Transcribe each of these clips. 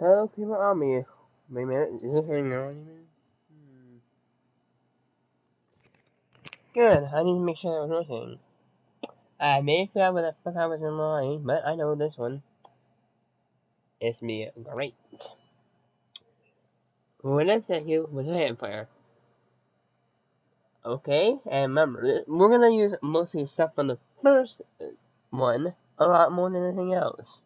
Hello, people on me. Wait a minute, is this thing on even? Good, I need to make sure that was working. I may forget what the fuck I was in line, but I know this one is me great. What if that you was a vampire? Okay, and remember, we're gonna use mostly stuff from the first one a lot more than anything else.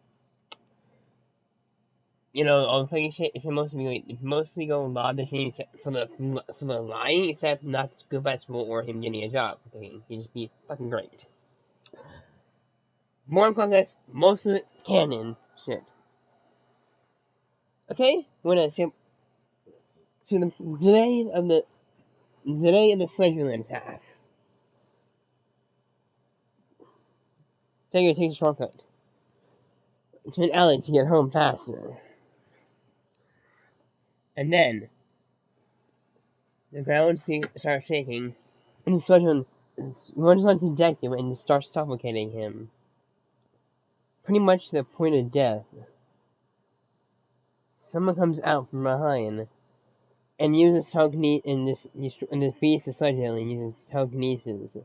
You know, all the shit is mostly go a lot of the same for the lying, except not the school festival or him getting a job. Okay, he'd just be fucking great. More complex, most of it canon shit. Okay, we're gonna skip to the today of the Slenderland attack. Take a shortcut to an alley to get home faster. And then the ground starts shaking, and the Slenderman runs onto Deku and starts suffocating him. Pretty much to the point of death. Someone comes out from behind and uses telekinesis and defeats the Sledgehammer and uses telekinesis.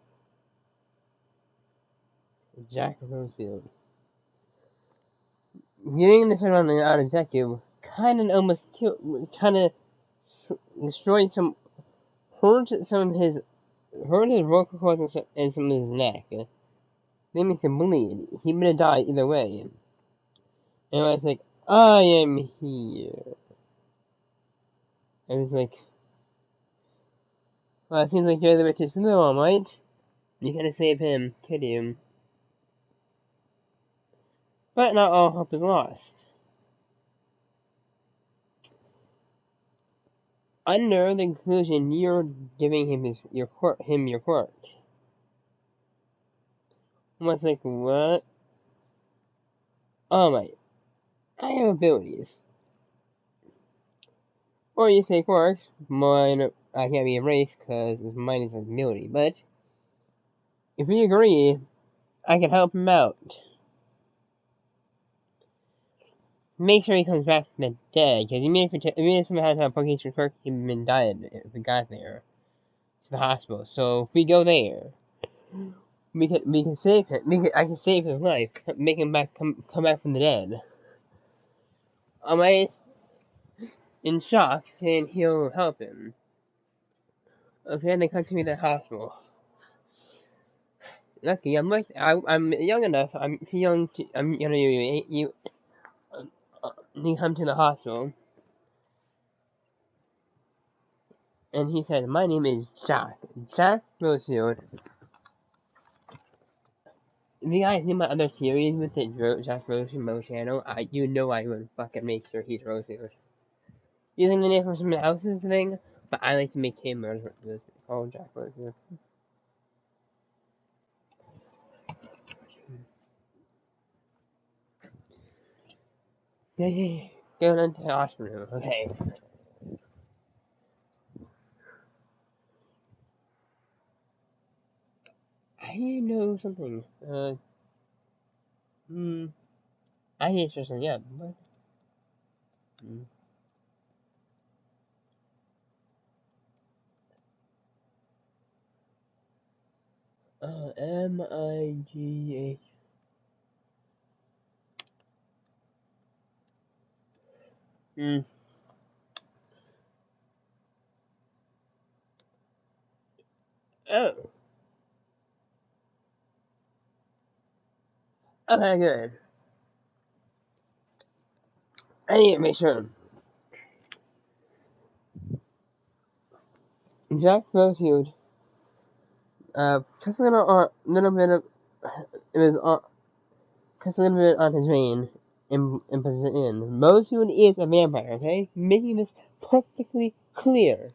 Jack Rosefield. Getting this around out of Deku destroyed hurt his vocal cords and some of his neck. They made him bleed. He would have died either way. And I was like, I am here. I was like, well, it seems like you're the richest in the world, right? You gotta save him, kid him. But not all hope is lost. Under the conclusion, you're giving him your quirk. I was like, what? Oh my, I have abilities. Or you say quirks, mine I can't be erased because mine is an ability. But if we agree, I can help him out. Make sure he comes back from the dead, because even if someone has a Pokemon quirk, he would have been died if we got there to the hospital. So if we go there, we can save him. I can save his life, make him come back from the dead. Am I in shock, saying he'll help him? Okay, they come to me to the hospital. Lucky, I'm young enough. I'm too young to. You come to the hospital, and he said, "My name is Jack Rosefield." If you guys knew my other series with the Jack Rosefield channel, you know I would fucking make sure he's Rosefield. Using the name from someone else's thing, but I like to make him called Jack Rosefield. Going into the hospital. Okay. I know something. I need to something up. What? MIGH. Oh. Okay, good. I need to make sure. Jack Rosefield. Just a little bit of. It was just a little bit on his vein and puts it in. Rosefield is a vampire, okay? Making this perfectly clear.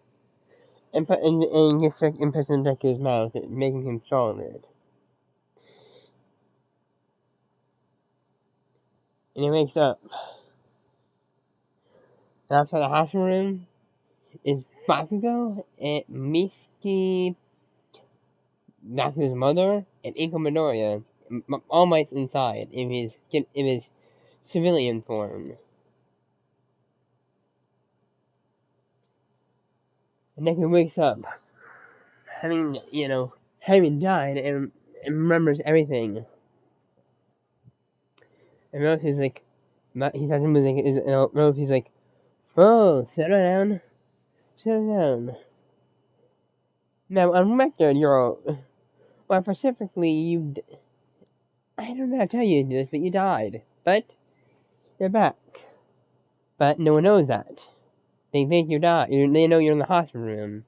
And gets in President Deku's mouth, making him strong in it. And he wakes up. And outside the hospital room is Bakugo and Miki, Bakugo's mother, and Inko Midoriya. All Might's inside in his civilian form. And Deku wakes up, having died, and remembers everything. And Rosy's like, he's talking music, and Rosy's like, "Oh, settle down. Now, on record, well, specifically, I don't know how to tell you this, but you died. But, you're back. But no one knows that. They think you died. They know you're in the hospital room.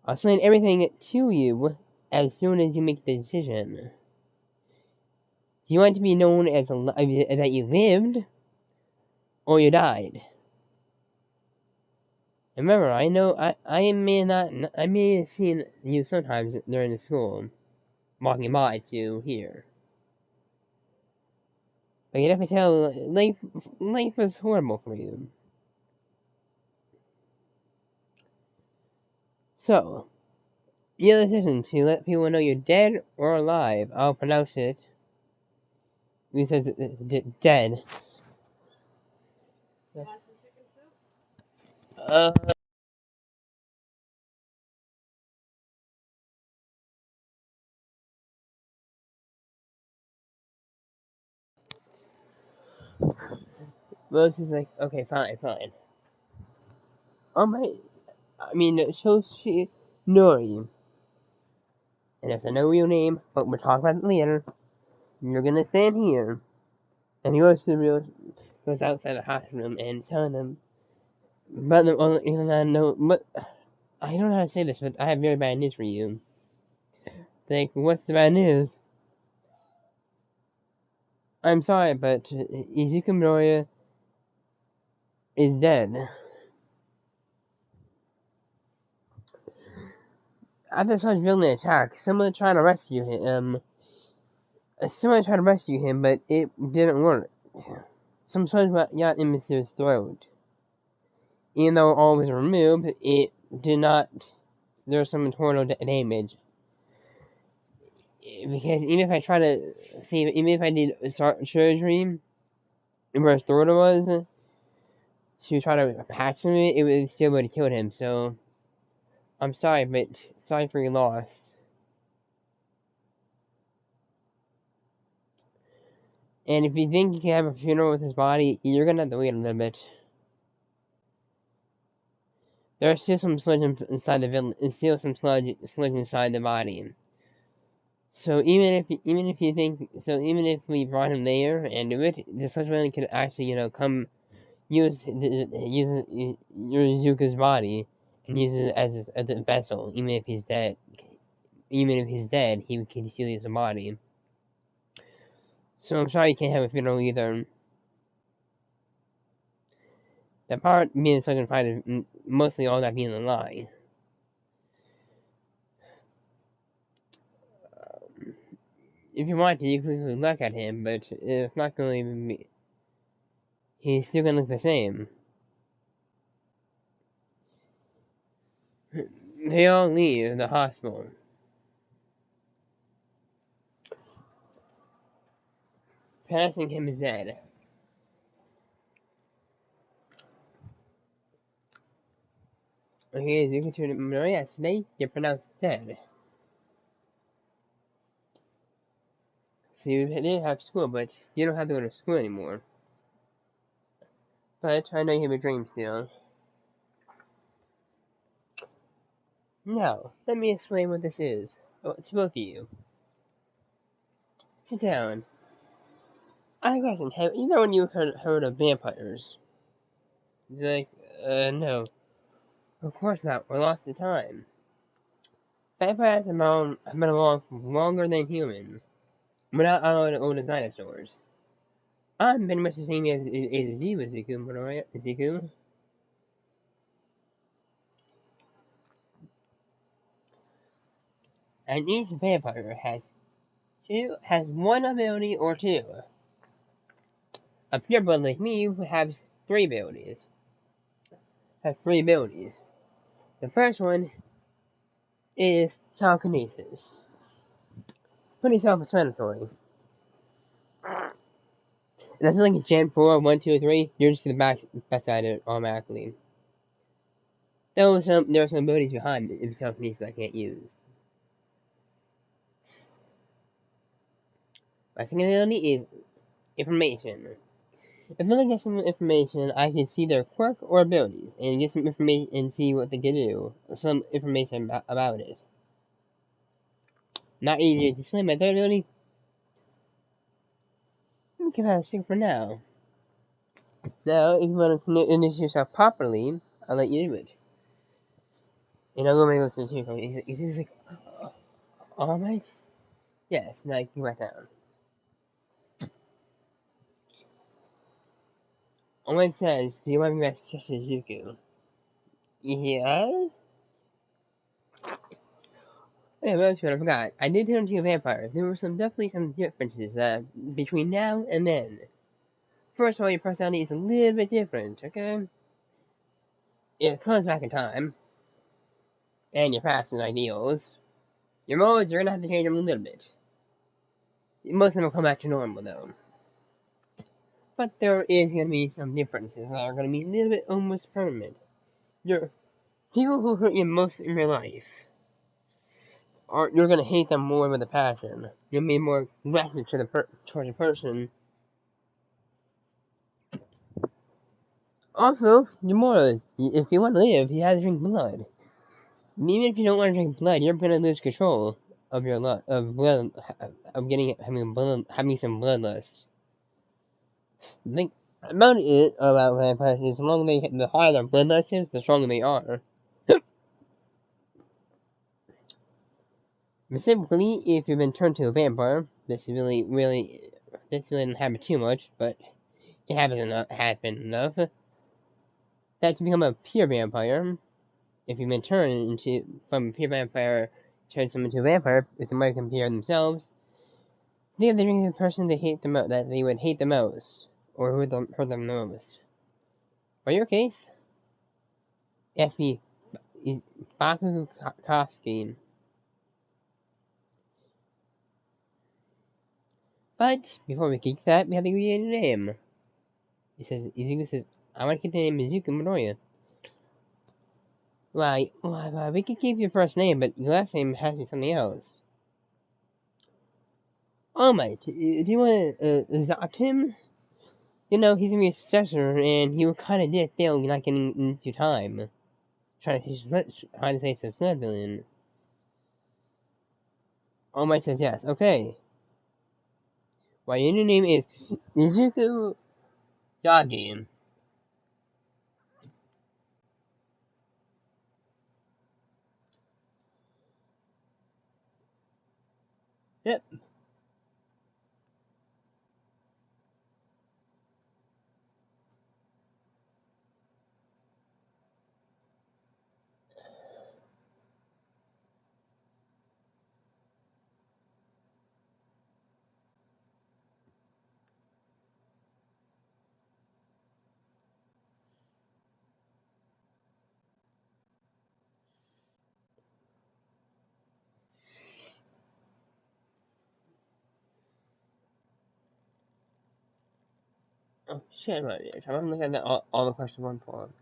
I'll explain everything to you as soon as you make the decision. Do you want to be known as that you lived, or you died? Remember, I may have seen you sometimes during the school, walking by to here. But you have to tell, life was horrible for you. So, you have a decision to let people know you're dead or alive. I'll pronounce it. He says dead. Uh, Rose is like, okay, fine. So she Nori. And that's no real name, but we'll talk about it later. You're gonna stand here. And he goes outside the hospital room and telling them, but I don't know how to say this, but I have very bad news for you. Like, what's the bad news? I'm sorry, but Izuku Midoriya is dead. After such villain attack, someone tried to rescue him. But it didn't work. Some swords got in his throat. Even though all was removed, it did not. There was some internal damage. Because even if I try to save, even if I did surgery where his throat was to try to patch him, it would still would have killed him. So I'm sorry, but sorry for your loss. And if you think you can have a funeral with his body, you're gonna have to wait a little bit. There's still some sludge inside the villain, and still some sludge inside the body. So even if we brought him there and do it, the sludge villain could actually, come use Yuzuka's body and use it as a vessel. Even if he's dead, he can still use the body. So I'm sorry you can't have a funeral either. The part being such a fight is mostly all that being a lie. If you want to, you can look at him, but it's not going to be. He's still going to look the same. They all leave the hospital. Passing him is dead. Okay, as you can turn Maria today, you're pronounced dead. So you did have school, but you don't have to go to school anymore. But I know you have a dream still. Now, let me explain what this is. To both of you. Sit down. I wasn't you know when you heard of vampires? It's like, no. Of course not, we're lost to time. Vampires have been around longer than humans. We're not old as dinosaurs. I'm pretty much the same as you, Ezekiel. And each vampire has one ability or two. A pureblood like me has three abilities. The first one is telekinesis. Pretty self-explanatory. That's like a Gen 4, 1, 2, 3. You're just gonna backside it automatically. There are some abilities behind it in companies I can't use. My second ability is information. If I get some information, I can see their quirk or abilities, and get some information and see what they can do. Some information about it. Not easy to explain my third ability. We can have a stick for now. Now, if you want to introduce yourself properly, I'll let you do it. And I'll go make listen to you. Is like, alright? Yes, now you can write down. Alright says, do you want me to suggest Zuko? Yes? Yeah, well, that's what I forgot. I did turn into a vampire. There were definitely some differences between now and then. First of all, your personality is a little bit different, okay? It comes back in time, and your past and ideals. Your modes, you're gonna have to change them a little bit. Most of them will come back to normal, though. But there is gonna be some differences that are gonna be a little bit almost permanent. Your people who hurt you most in your life, you're gonna hate them more with a passion. You'll be more aggressive towards a person. Also, your morals. If you want to live, you have to drink blood. Even if you don't want to drink blood, you're gonna lose control of your blood, having some bloodlust. The thing about vampires is the higher their bloodlust is, the stronger they are. Specifically, if you've been turned to a vampire, this doesn't happen too much, but it happen enough. That to become a pure vampire, if you've been turned from a pure vampire, turn someone into a vampire, if somebody can compare themselves, they are the person that they would hate the most, or who would hurt them the most. For your case, it has to be Baku Koski. But before we get that, we have to give you a name. Izuku says, I want to get the name Izuku Midoriya. Why, we can keep your first name, but your last name has to be something else. Oh my, do you want to adopt him? You know, he's gonna be a successor, and he will kinda did fail not getting into time. Trying to say it's a Slytherin. All Might says yes. Okay. Well, your new name is Izuku Yagi. Yep. Oh shit, right there. I'm looking at all the question one form.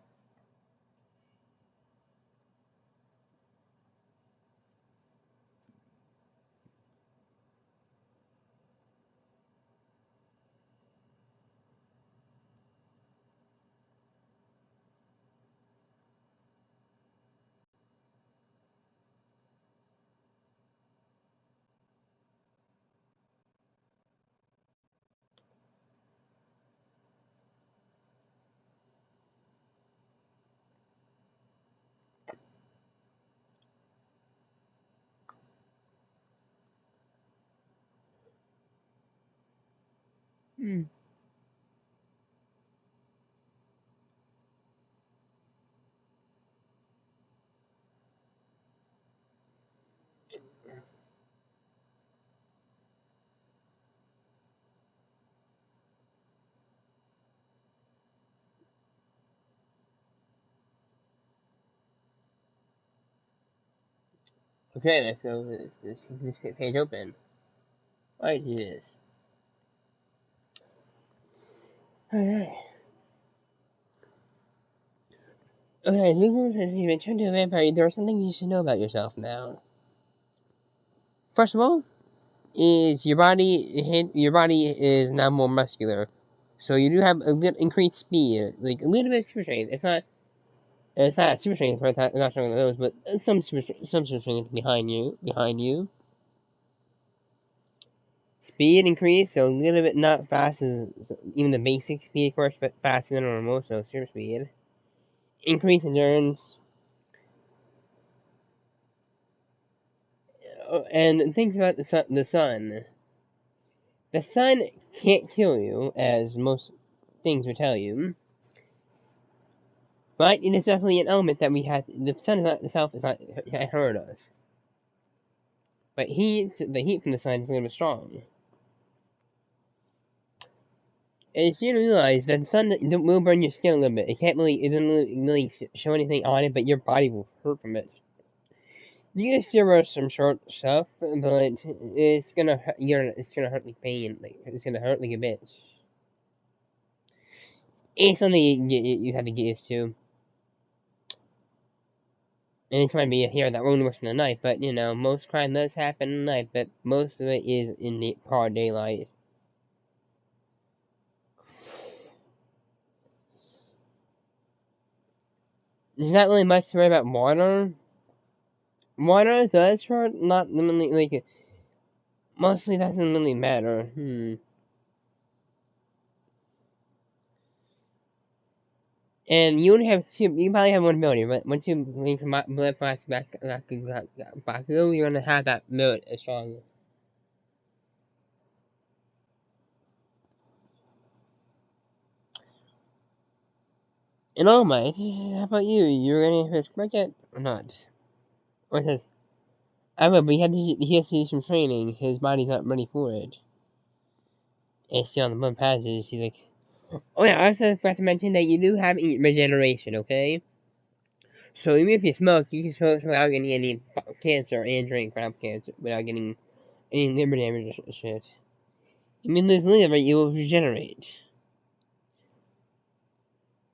Hmm. Okay, let's go. Let's keep this page open. Why do this? Alright. Okay, Google says you've been turned into a vampire. There are some things you should know about yourself now. First of all, is your body is now more muscular, so you do have a little increased speed, like a little bit of super strength. It's not super strength, right? Not stronger than those, but some super strength behind you. Speed increase, so a little bit not fast as even the basic speed, of course, but faster than normal, so super speed. Increase endurance, and things about the sun. The sun can't kill you, as most things would tell you, but it is definitely an element that we have. The sun is not itself is not hurt us, but the heat from the sun is a little bit strong. And you should realize that the sun will burn your skin a little bit. It doesn't really show anything on it, but your body will hurt from it. You can still wear some short stuff, but it's gonna hurt like pain, like it's gonna hurt like a bitch. It's something you have to get used to. And this might be a hair that only works in the night, but most crime does happen in the night, but most of it is in the broad daylight. There's not really much to worry about water. Water does hurt, not really, like, mostly doesn't really matter. And you only have two, you probably have one ability, but once you link your blood flash back, you're gonna have that ability as strong. And all might, how about you? You're gonna hit his cricket or not? Or it says, I will, but he has to do some training. His body's not ready for it. And still on the blood passes, he's like, oh yeah, I also forgot to mention that you do have regeneration, okay? So even if you smoke, you can smoke without getting any cancer and drink without cancer, without getting any liver damage or shit. You may lose liver, you will regenerate.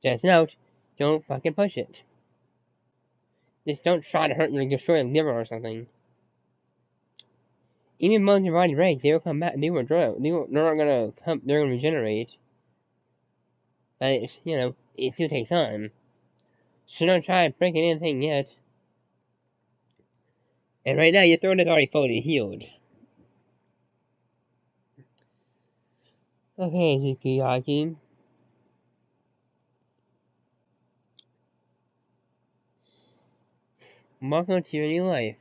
Just note, don't fucking push it. Just don't try to hurt your destroy your liver or something. Even once your body breaks, they will come back. They're not gonna come. They're gonna regenerate. But it still takes time. So don't try breaking anything yet. And right now, your throat is already fully healed. Okay, Zukiyaki. Welcome to your new life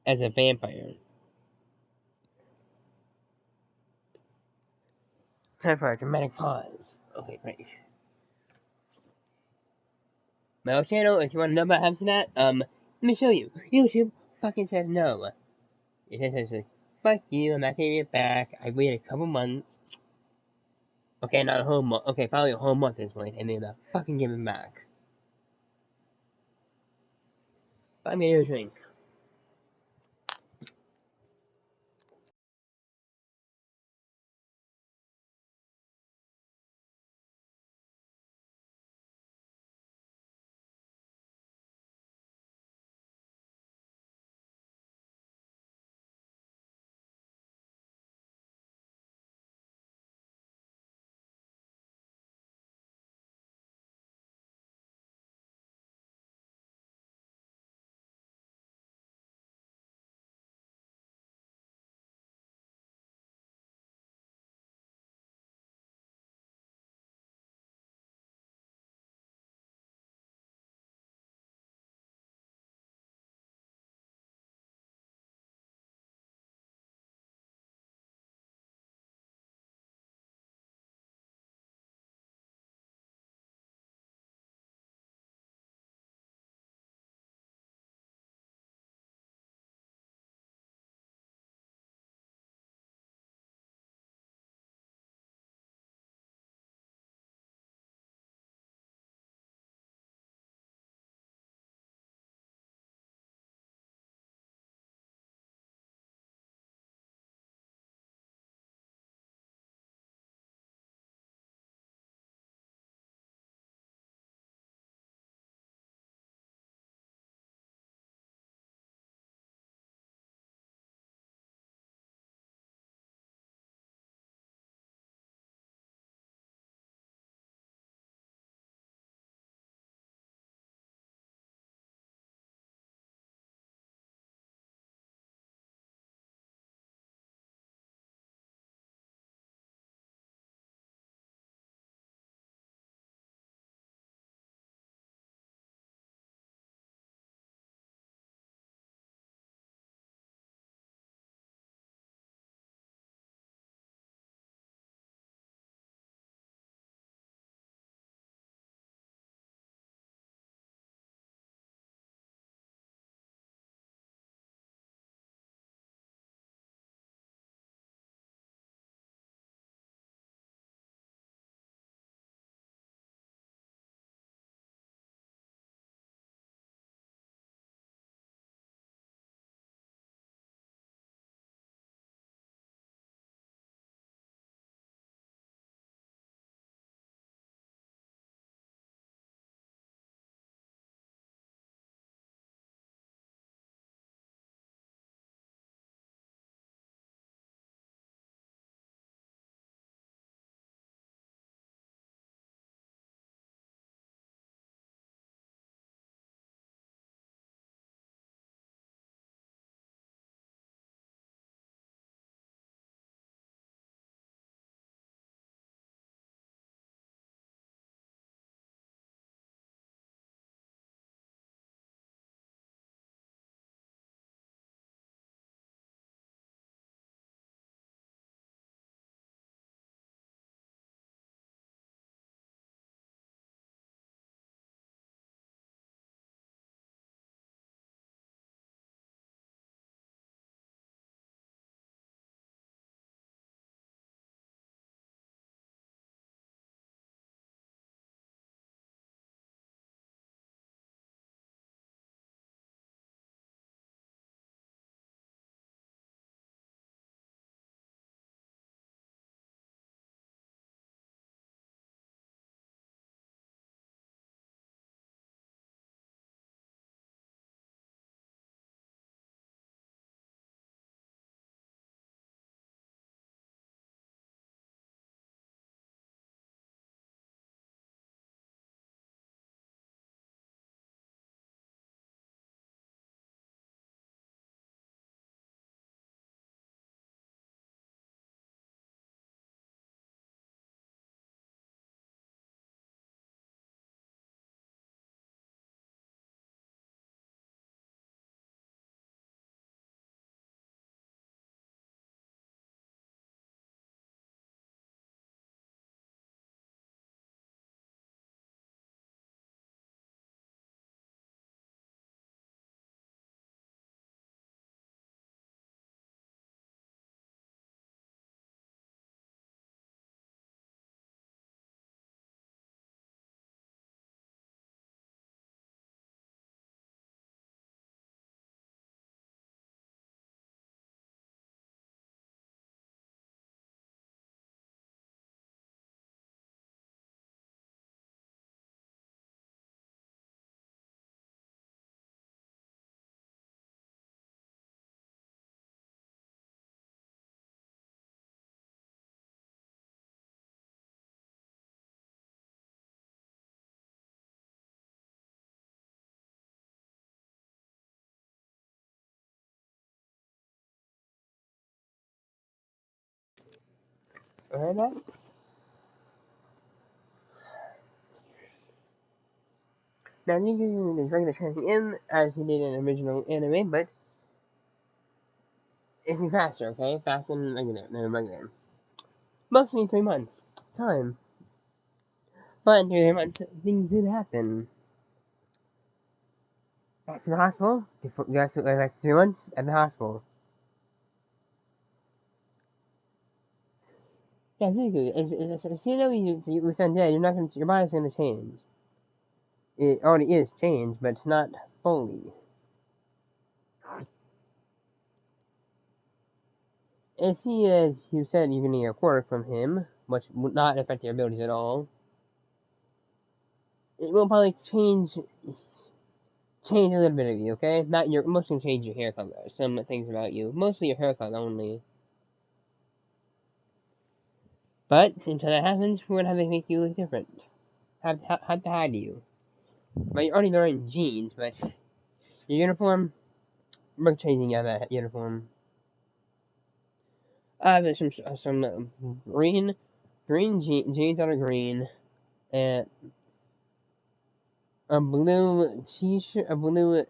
as a vampire. Time for a dramatic pause. Okay, great. My old channel, if you want to know about how to that, let me show you. YouTube fucking says no. It says, fuck you, I'm not giving it back. I waited a couple months. Okay, not a whole month. Okay, probably a whole month at this point, and then fucking give it back. Buy me a drink. Alright, that? Now, you can bring the training in as he did in the original anime, but it's faster, okay? Faster than regular. Mostly 3 months. Time. But in 3 months, things did happen. Back to the hospital. Before, you guys took like 3 months at the hospital. Yeah, Deku, as you know your son dead, you're not gonna, your body's gonna change. It already is changed, but not fully. As you said, you're gonna get a quirk from him, which would not affect your abilities at all. It will probably change a little bit of you, okay? Not your, mostly change your hair color, some things about you. Mostly your hair color only. But, until that happens, we're gonna have to make you look different. Have to hide you. But you're already wearing jeans, but your uniform, we're changing out that uniform. There's some green jeans that are green, and a blue t-shirt, a blue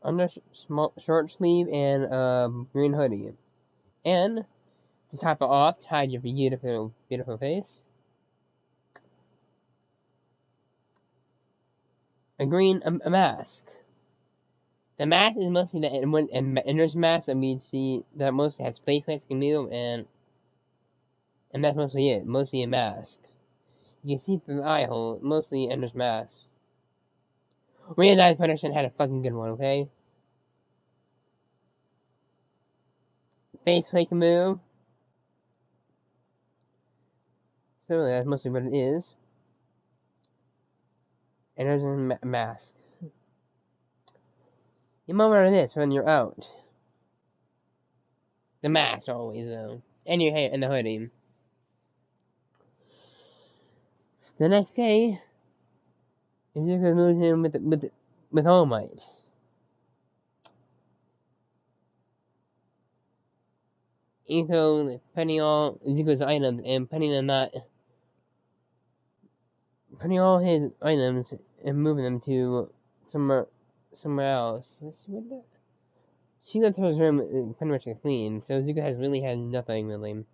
under small short sleeve, and a green hoodie. And to top it off, to hide your beautiful face, a mask. The mask is mostly the Ender's mask that we see that mostly has faceless can move, and that's mostly it. Mostly a mask. You can see through the eye hole, mostly Ender's mask. Realize Peterson had a fucking good one, okay? Face plate can move. So really, that's mostly what it is. And there's a mask. You might wear this when you're out. The mask always though. And your hair and the hoodie. The next day, Izuku moves in with All Might. Iko putting all Izuku's items and putting all his items and moving them to somewhere else. Let's see what that. She left his room pretty much clean, so Izuku has really had nothing really.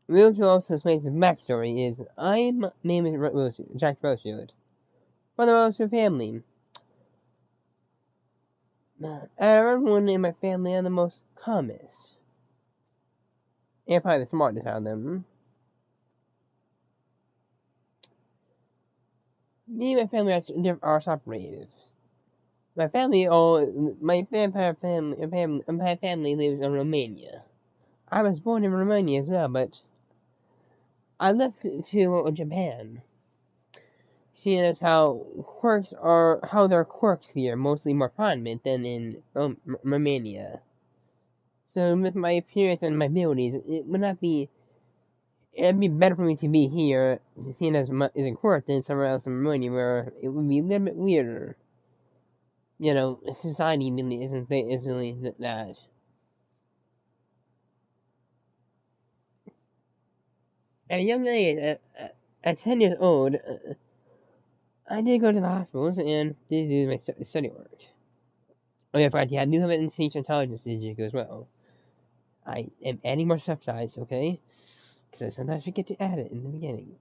Real to also explain the backstory is I'm name is Jack Rosewood. From the Rosewood family. Everyone in my family are the most calmest. And probably the smartest out of them. Me and my family are separated. My family lives in Romania. I was born in Romania as well, but I left to Japan. Seeing as how their quirks here mostly more prominent than in Romania. So with my appearance and my abilities, it'd be better for me to be here, seeing as a quirk than somewhere else in Romania where it would be a little bit weirder. You know, society really isn't really that. At a young age, at 10 years old, I did go to the hospitals and did do my study work. Oh yeah, I do have an speech intelligence Digic as well. I am adding more subsides, okay? Because I sometimes forget to add it in the beginning.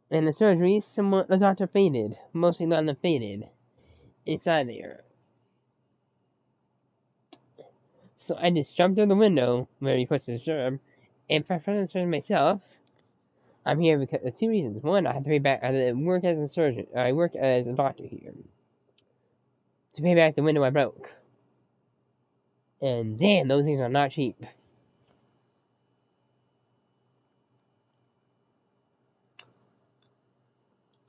And the surgery, the doctor fainted. Mostly not fainted. Inside there. So I just jumped through the window where he puts the germ, and for the surgeon myself, I'm here because of 2 reasons. One, I have to pay back. I work as a surgeon. I work as a doctor here to pay back the window I broke. And damn, those things are not cheap.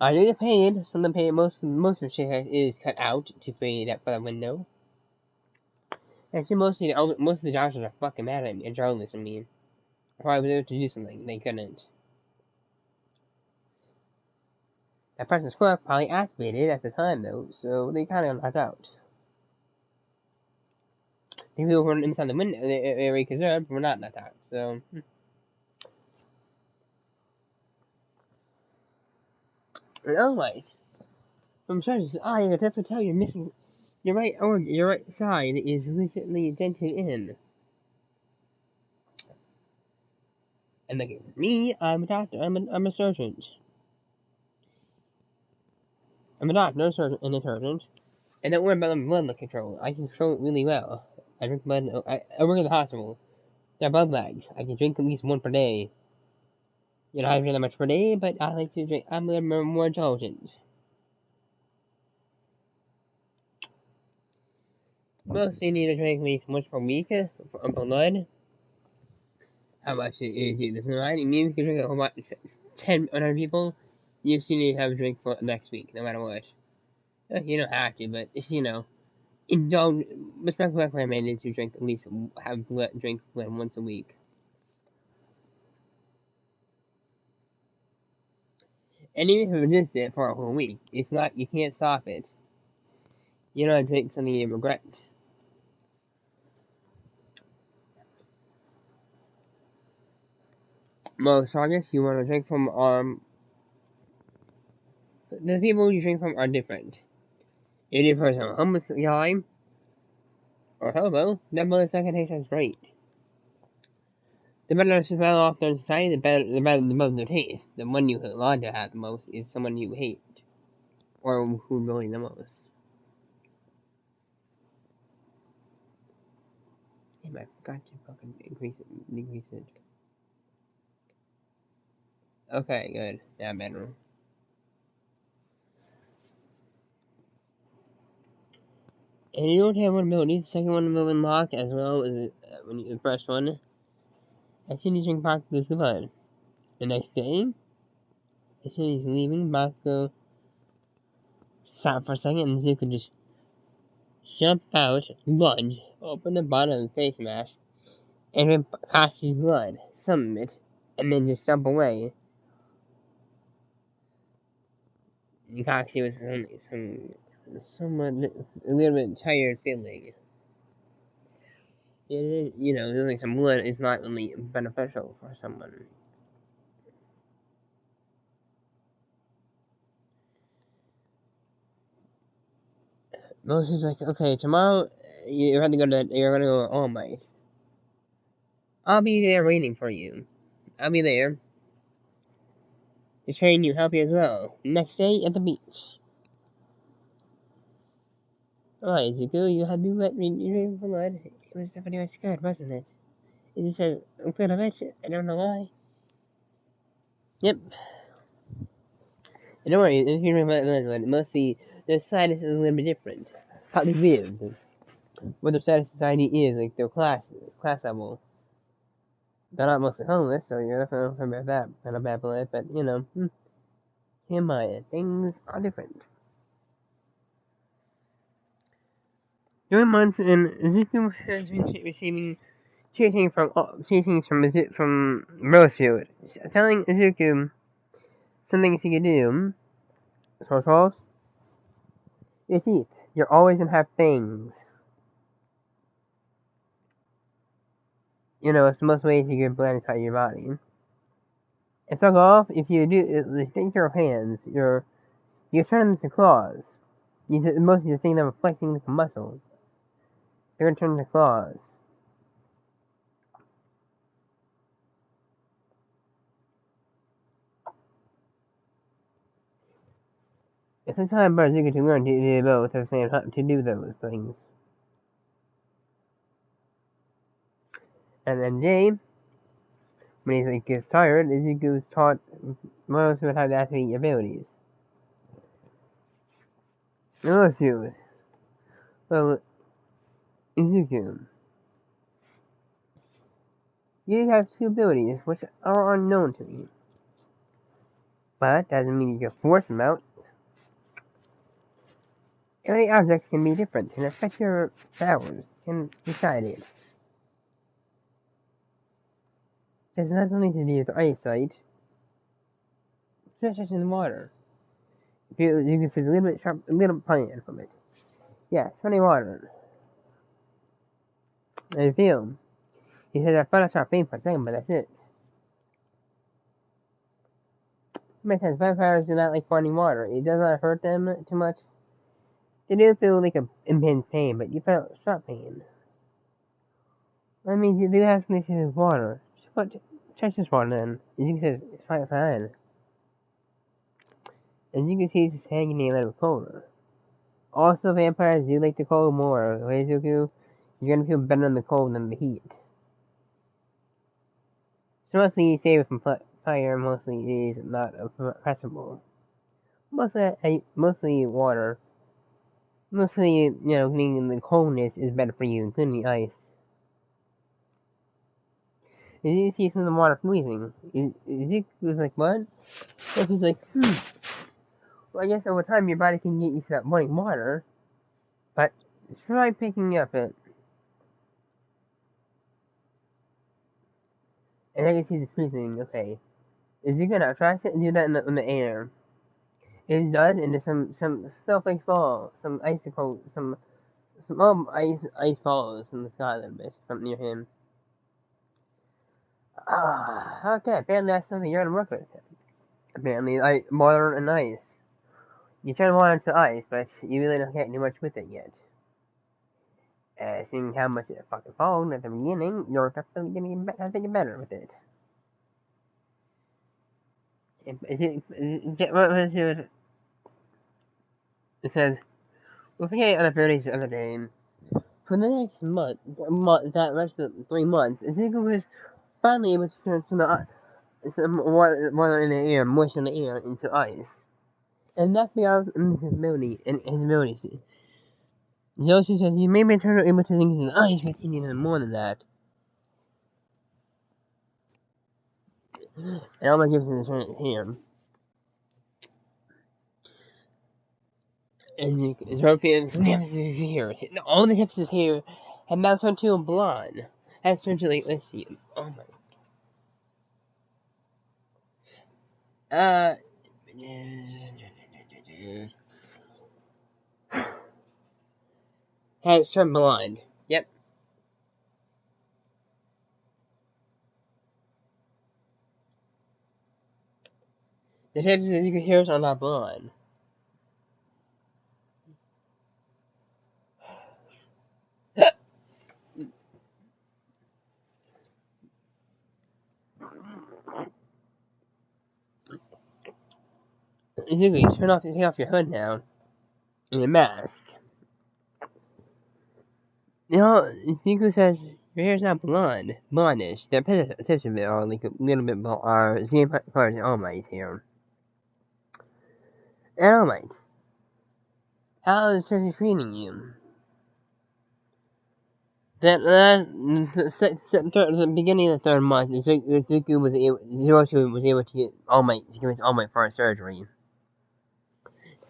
I do get paid. Some of the pay, most of the shit is cut out to pay that for the window. Actually, most of the doctors are fucking mad at me and journalists. I mean, if I was able to do something, they couldn't. That person's quirk probably activated at the time, though, so they kind of knocked out. The people who were inside the window, they were conserved, were not knocked out, so. And otherwise, from Charles' eye, I have to tell you're missing. Your right side is legitimately dented in. And look at me, I'm a doctor, I'm a surgeon. I'm a doctor, a surgeon, and a surgeon. And don't worry about the blood control. I can control it really well. I drink blood. I work in the hospital. There are blood bags. I can drink at least one per day. You know, I don't drink that much per day, but I like to drink. I'm a little more indulgent. Mostly need to drink at least once per week of blood. How much is it? This is right. I mean, if you drink a whole bunch, 10 other people, you still need to have a drink for next week, no matter what. You don't have to, but you know, indulge. Respectfully recommended to drink at least drink blood once a week. And even if you resist it for a whole week, it's not, you can't stop it. You don't drink something you regret. Most targets you want to drink from the people you drink from are different. If you're from a homeless guy or hobo, that motherfucker tastes as great. The better you smell off in society, the better the taste. The one you want to have the most is someone you hate or who really the most. Damn, I forgot to fucking decrease it. Okay, good. Yeah, better. And you don't have one ability. The second one will unlock as well as when you the first one. As soon as you drink Bakugo's blood. The next day, as soon as he's leaving, Bakugo stop for a second and Zuko just jump out, lunge, open the bottom of the face mask, and drink Kachi's blood, some of it, and then just jump away. And Kachi was somewhat a little bit tired feeling. You know, losing some blood is not really beneficial for someone. Most is like, okay, tomorrow you're gonna go to All Might. I'll be there waiting for you. I'll be there to train you, help you as well. Next day at the beach. Alright, Zuko, you had me wet reading blood. It was definitely much good, wasn't it? It just says a little bit. I don't know why. Yep. And don't worry, if you remember blood, mostly their status is a little bit different. How they live. What their status society is, like their class level. They're not mostly homeless, so you're definitely not about that kind of bad blood, but you know, things are different. During months, and Zuko has been receiving chasing from Rosefield, telling Zuko some things he can do. So Charles, your teeth. You're always gonna have things. You know, it's the most ways you can blend inside your body. And so off, if you do, think your hands, you turn them into claws. Mostly just think them flexing like a muscle. They're gonna turn into claws. It's a time for Zuko to learn to do both at the same time, to do those things. And then Jay, when he gets tired, Zuko is taught most of how to activate your abilities. Let's do it. Well, Zuko, you have two abilities which are unknown to me. But that doesn't mean you can force them out. Every object can be different and affect your powers and decide it. There's nothing to do with eyesight, such as in water. You can feel a little bit sharp, a little pain from it. Yes, funny water. And feel. He said I felt a sharp pain for a second, but that's it. Makes sense. Vampires do not like running water. It does not hurt them too much. You do feel like a intense pain, but you felt sharp pain. I mean, you do have something to do with water. Touch this water then. As you can see, it's right outside. As you can see, it's hanging a little colder. Also, vampires do like the cold more. Reizuku, you're gonna feel better in the cold than the heat. So mostly you stay away from fire, mostly is not preferable. Mostly water. Mostly, cleaning the coldness is better for you, including the ice. As you see some of the water freezing, Izuku's like, what? So he's like, well, I guess over time your body can get used to that boiling water, but try picking up it. And I can see the freezing, okay. Is he gonna try to do that in the air? It does, and there's some snowflakes fall, some icicles, some ice falls in the sky a little bit from near him. Okay, apparently that's something you're gonna work with. Apparently, water and ice. You turn water into ice, but you really don't get too much with it yet. Seeing how much it fucking falls at the beginning, you're definitely gonna get better with it. What was it? It says, we'll forget other abilities the other day. For the next month, that rest of 3 months, Ezekiel was finally able to turn some water in the air, moisture in the air, into ice. And that's beyond his ability, and his abilities. Joshi says he may be able to things in ice, but he needed more than that. And all my gifts in the turn it here. And his European here. All the hips is here have now turned to a blonde. Has turned to like, let's see. Oh my. Has turned blonde. Yep. The hips, as you can hear, are not blonde. Zuko, take off your hood now. And your mask. Zuko says your hair's not blonde. Blondish. The tips of it are like a little bit are same part as All Might's hair. And All Might, how is Tracy treating you? The beginning of the third month, Zuko was able to get All Might to convince All Might for a surgery.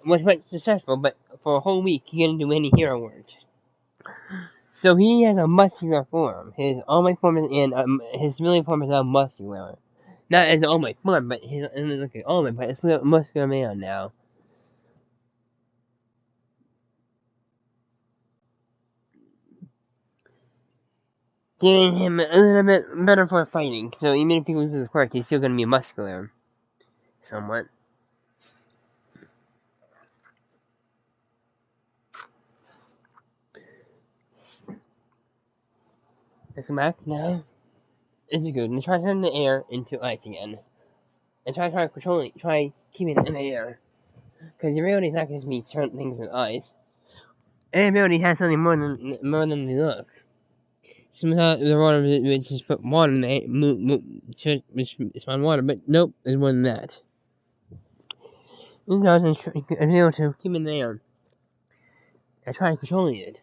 Which went successful, but for a whole week he didn't do any hero work. So he has a muscular form. His All Might form is his civilian form is now muscular. Not as All Might form, but he's like All Might, but it's a muscular man now. Giving him a little bit better for fighting. So even if he loses his quirk, he's still gonna be muscular. Somewhat. Let's go back now. This is good. And try turning the air into ice again. And try keeping it in the air. Because your ability is not going to be turn things into ice. Every ability has something more than they look. Sometimes the water which just put water in the which is on water, but nope, there's more than that. This is also able to keep it in the air. And try controlling it.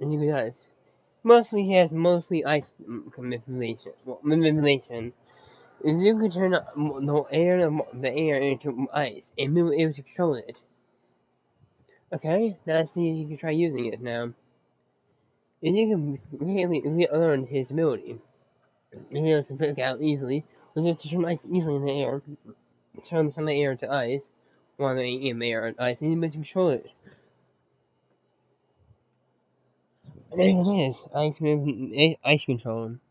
And you guys. Mostly he has ice manipulation. Manipulation. Is you can turn the air into ice and be able to control it. Okay, now let's see if you can try using it now. If you can really learn his ability, he's able to pick out easily, was able to turn ice easily in the air. turn some air to ice, while making air to ice, and you must control it. And there it is, ice control.